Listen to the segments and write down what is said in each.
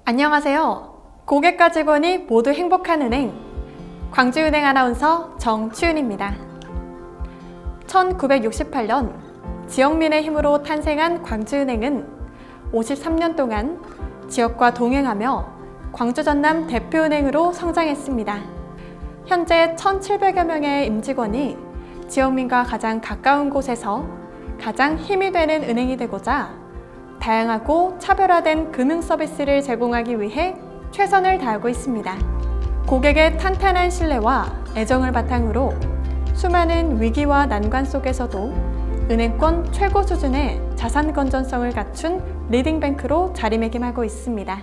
안녕하세요. 고객과 직원이 모두 행복한 은행, 광주은행 아나운서 정치윤입니다. 1968년 지역민의 힘으로 탄생한 광주은행은 53년 동안 지역과 동행하며 광주 전남 대표은행으로 성장했습니다. 현재 1,700여 명의 임직원이 지역민과 가장 가까운 곳에서 가장 힘이 되는 은행이 되고자 다양하고 차별화된 금융 서비스를 제공하기 위해 최선을 다하고 있습니다. 고객의 탄탄한 신뢰와 애정을 바탕으로 수많은 위기와 난관 속에서도 은행권 최고 수준의 자산 건전성을 갖춘 리딩뱅크로 자리매김하고 있습니다.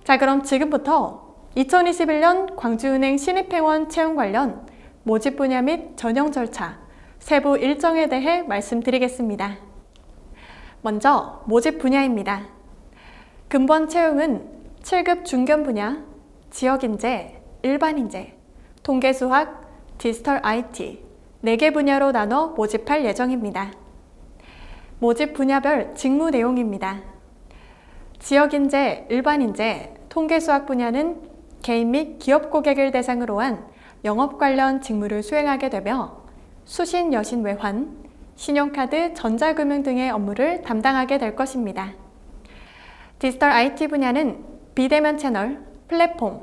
자, 그럼 지금부터 2021년 광주은행 신입회원 채용 관련 모집 분야 및 전형 절차, 세부 일정에 대해 말씀드리겠습니다. 먼저 모집 분야입니다. 근본 채용은 7급 중견 분야, 지역인재, 일반인재, 통계수학, 디지털 IT 4개 분야로 나눠 모집할 예정입니다. 모집 분야별 직무 내용입니다. 지역인재, 일반인재, 통계수학 분야는 개인 및 기업 고객을 대상으로 한 영업 관련 직무를 수행하게 되며 수신, 여신, 외환, 신용카드, 전자금융 등의 업무를 담당하게 될 것입니다. 디지털 IT 분야는 비대면 채널, 플랫폼,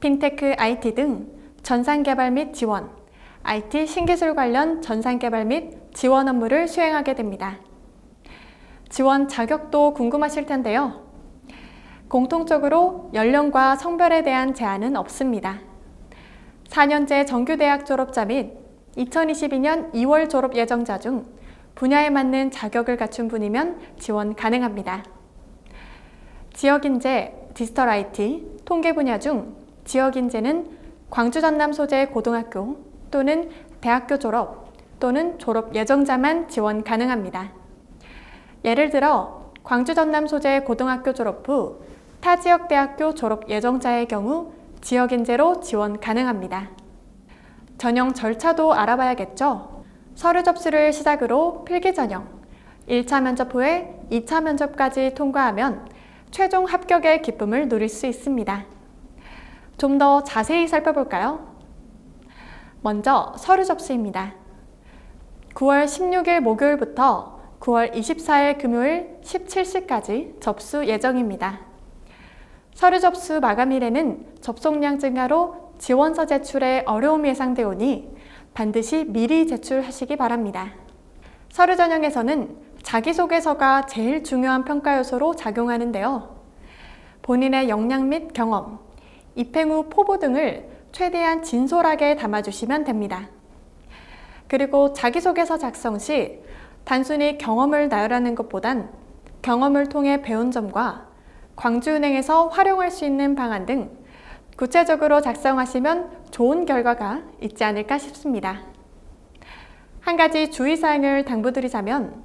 핀테크 IT 등 전산개발 및 지원, IT 신기술 관련 전산개발 및 지원 업무를 수행하게 됩니다. 지원 자격도 궁금하실 텐데요. 공통적으로 연령과 성별에 대한 제한은 없습니다. 4년제 정규대학 졸업자 및 2022년 2월 졸업 예정자 중 분야에 맞는 자격을 갖춘 분이면 지원 가능합니다. 지역인재, 디지털 IT, 통계 분야 중 지역인재는 광주 전남 소재 고등학교 또는 대학교 졸업 또는 졸업 예정자만 지원 가능합니다. 예를 들어 광주 전남 소재 고등학교 졸업 후 타 지역 대학교 졸업 예정자의 경우 지역인재로 지원 가능합니다. 전형 절차도 알아봐야겠죠? 서류 접수를 시작으로 필기 전형, 1차 면접 후에 2차 면접까지 통과하면 최종 합격의 기쁨을 누릴 수 있습니다. 좀 더 자세히 살펴볼까요? 먼저 서류 접수입니다. 9월 16일 목요일부터 9월 24일 금요일 17시까지 접수 예정입니다. 서류 접수 마감일에는 접속량 증가로 지원서 제출에 어려움이 예상되오니 반드시 미리 제출하시기 바랍니다. 서류 전형에서는 자기소개서가 제일 중요한 평가 요소로 작용하는데요. 본인의 역량 및 경험, 입행 후 포부 등을 최대한 진솔하게 담아주시면 됩니다. 그리고 자기소개서 작성 시 단순히 경험을 나열하는 것보단 경험을 통해 배운 점과 광주은행에서 활용할 수 있는 방안 등 구체적으로 작성하시면 좋은 결과가 있지 않을까 싶습니다. 한 가지 주의사항을 당부드리자면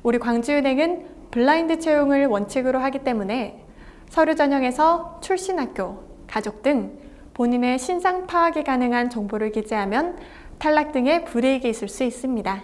우리 광주은행은 블라인드 채용을 원칙으로 하기 때문에 서류 전형에서 출신 학교, 가족 등 본인의 신상 파악이 가능한 정보를 기재하면 탈락 등의 불이익이 있을 수 있습니다.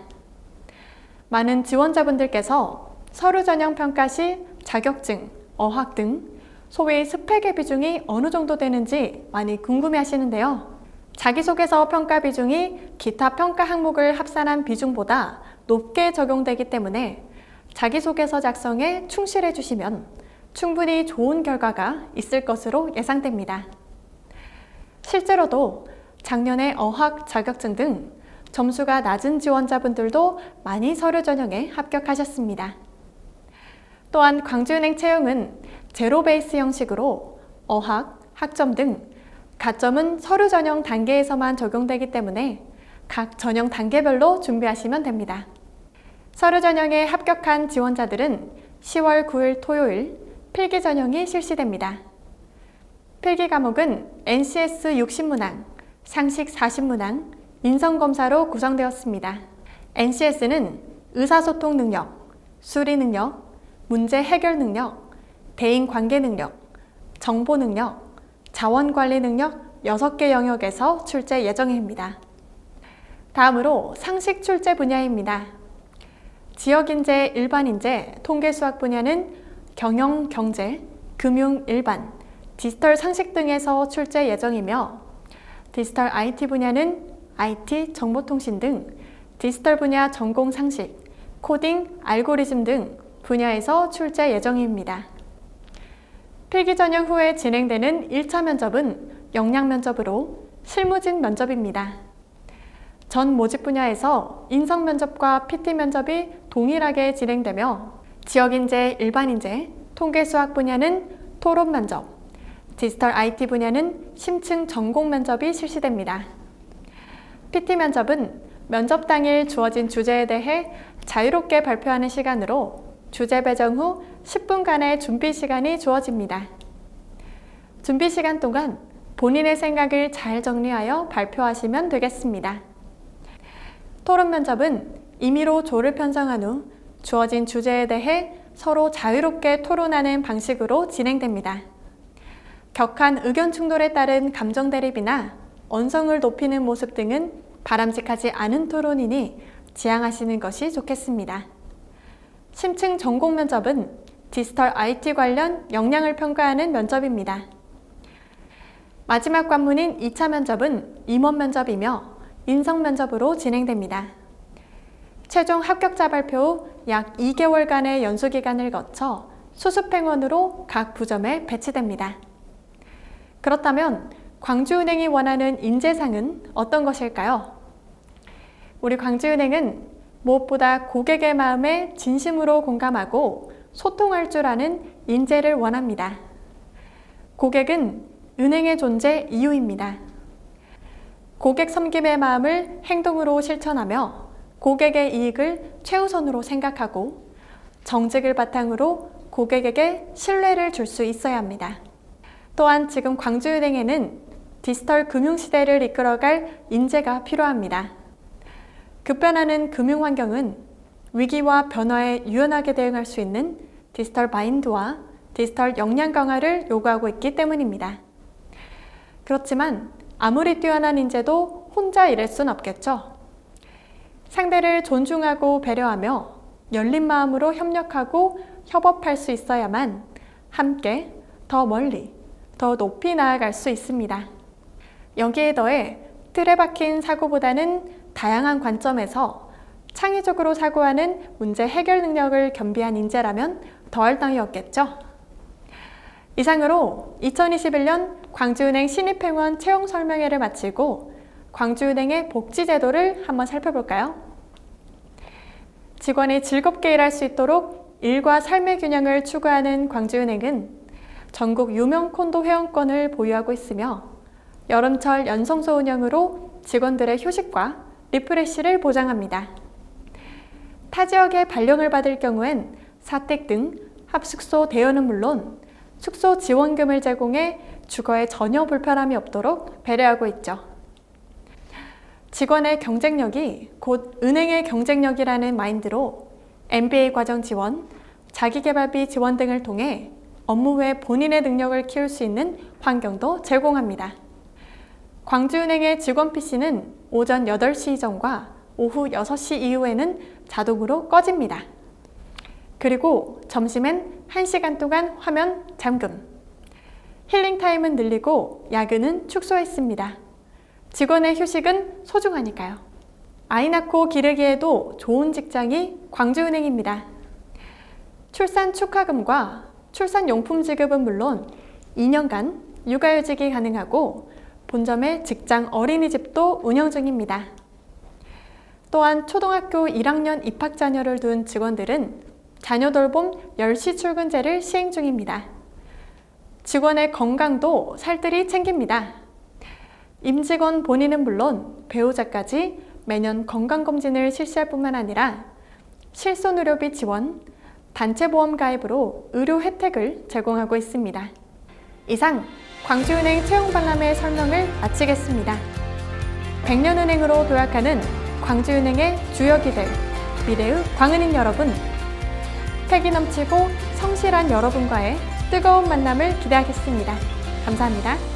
많은 지원자분들께서 서류 전형 평가 시 자격증, 어학 등 소위 스펙의 비중이 어느 정도 되는지 많이 궁금해 하시는데요. 자기소개서 평가 비중이 기타 평가 항목을 합산한 비중보다 높게 적용되기 때문에 자기소개서 작성에 충실해 주시면 충분히 좋은 결과가 있을 것으로 예상됩니다. 실제로도 작년에 어학 자격증 등 점수가 낮은 지원자분들도 많이 서류 전형에 합격하셨습니다. 또한 광주은행 채용은 제로 베이스 형식으로 어학, 학점 등 가점은 서류 전형 단계에서만 적용되기 때문에 각 전형 단계별로 준비하시면 됩니다. 서류 전형에 합격한 지원자들은 10월 9일 토요일 필기 전형이 실시됩니다. 필기 과목은 NCS 60문항, 상식 40문항, 인성검사로 구성되었습니다. NCS는 의사소통 능력, 수리 능력, 문제 해결 능력, 대인 관계 능력, 정보 능력, 자원관리 능력 6개 영역에서 출제 예정입니다. 다음으로 상식 출제 분야입니다. 지역인재, 일반인재, 통계수학 분야는 경영, 경제, 금융, 일반, 디지털 상식 등에서 출제 예정이며 디지털 IT 분야는 IT, 정보통신 등 디지털 분야 전공 상식, 코딩, 알고리즘 등 분야에서 출제 예정입니다. 필기 전형 후에 진행되는 1차 면접은 역량 면접으로 실무진 면접입니다. 전 모집 분야에서 인성 면접과 PT 면접이 동일하게 진행되며 지역인재, 일반인재, 통계 수학 분야는 토론 면접, 디지털 IT 분야는 심층 전공 면접이 실시됩니다. PT 면접은 면접 당일 주어진 주제에 대해 자유롭게 발표하는 시간으로 주제 배정 후 10분간의 준비 시간이 주어집니다. 준비 시간 동안 본인의 생각을 잘 정리하여 발표하시면 되겠습니다. 토론 면접은 임의로 조를 편성한 후 주어진 주제에 대해 서로 자유롭게 토론하는 방식으로 진행됩니다. 격한 의견 충돌에 따른 감정 대립이나 언성을 높이는 모습 등은 바람직하지 않은 토론이니 지양하시는 것이 좋겠습니다. 심층 전공 면접은 디지털 IT 관련 역량을 평가하는 면접입니다. 마지막 관문인 2차 면접은 임원 면접이며 인성 면접으로 진행됩니다. 최종 합격자 발표 후 약 2개월간의 연수 기간을 거쳐 수습행원으로 각 부점에 배치됩니다. 그렇다면 광주은행이 원하는 인재상은 어떤 것일까요? 우리 광주은행은 무엇보다 고객의 마음에 진심으로 공감하고 소통할 줄 아는 인재를 원합니다. 고객은 은행의 존재 이유입니다. 고객 섬김의 마음을 행동으로 실천하며 고객의 이익을 최우선으로 생각하고 정직을 바탕으로 고객에게 신뢰를 줄 수 있어야 합니다. 또한 지금 광주은행에는 디지털 금융시대를 이끌어갈 인재가 필요합니다. 급변하는 금융환경은 위기와 변화에 유연하게 대응할 수 있는 디지털 마인드와 디지털 역량 강화를 요구하고 있기 때문입니다. 그렇지만 아무리 뛰어난 인재도 혼자 일할 순 없겠죠. 상대를 존중하고 배려하며 열린 마음으로 협력하고 협업할 수 있어야만 함께 더 멀리, 더 높이 나아갈 수 있습니다. 여기에 더해 틀에 박힌 사고보다는 다양한 관점에서 창의적으로 사고하는 문제 해결 능력을 겸비한 인재라면 더할 나위 없겠죠. 이상으로 2021년 광주은행 신입행원 채용 설명회를 마치고 광주은행의 복지제도를 한번 살펴볼까요? 직원이 즐겁게 일할 수 있도록 일과 삶의 균형을 추구하는 광주은행은 전국 유명 콘도 회원권을 보유하고 있으며 여름철 연성소 운영으로 직원들의 휴식과 리프레시를 보장합니다. 타 지역에 발령을 받을 경우엔 사택 등 합숙소 대여는 물론 숙소 지원금을 제공해 주거에 전혀 불편함이 없도록 배려하고 있죠. 직원의 경쟁력이 곧 은행의 경쟁력이라는 마인드로 MBA 과정 지원, 자기개발비 지원 등을 통해 업무 외 본인의 능력을 키울 수 있는 환경도 제공합니다. 광주은행의 직원 PC는 오전 8시 이전과 오후 6시 이후에는 자동으로 꺼집니다. 그리고 점심엔 1시간 동안 화면 잠금. 힐링 타임은 늘리고 야근은 축소했습니다. 직원의 휴식은 소중하니까요. 아이 낳고 기르기에도 좋은 직장이 광주은행입니다. 출산 축하금과 출산용품 지급은 물론 2년간 육아휴직이 가능하고 본점의 직장 어린이집도 운영 중입니다. 또한 초등학교 1학년 입학 자녀를 둔 직원들은 자녀 돌봄 10시 출근제를 시행 중입니다. 직원의 건강도 살뜰히 챙깁니다. 임직원 본인은 물론 배우자까지 매년 건강검진을 실시할 뿐만 아니라 실손의료비 지원, 단체보험 가입으로 의료 혜택을 제공하고 있습니다. 이상 광주은행 채용박람회 설명을 마치겠습니다. 100년은행으로 도약하는 광주은행의 주역이 될 미래의 광은행 여러분, 패기 넘치고 성실한 여러분과의 뜨거운 만남을 기대하겠습니다. 감사합니다.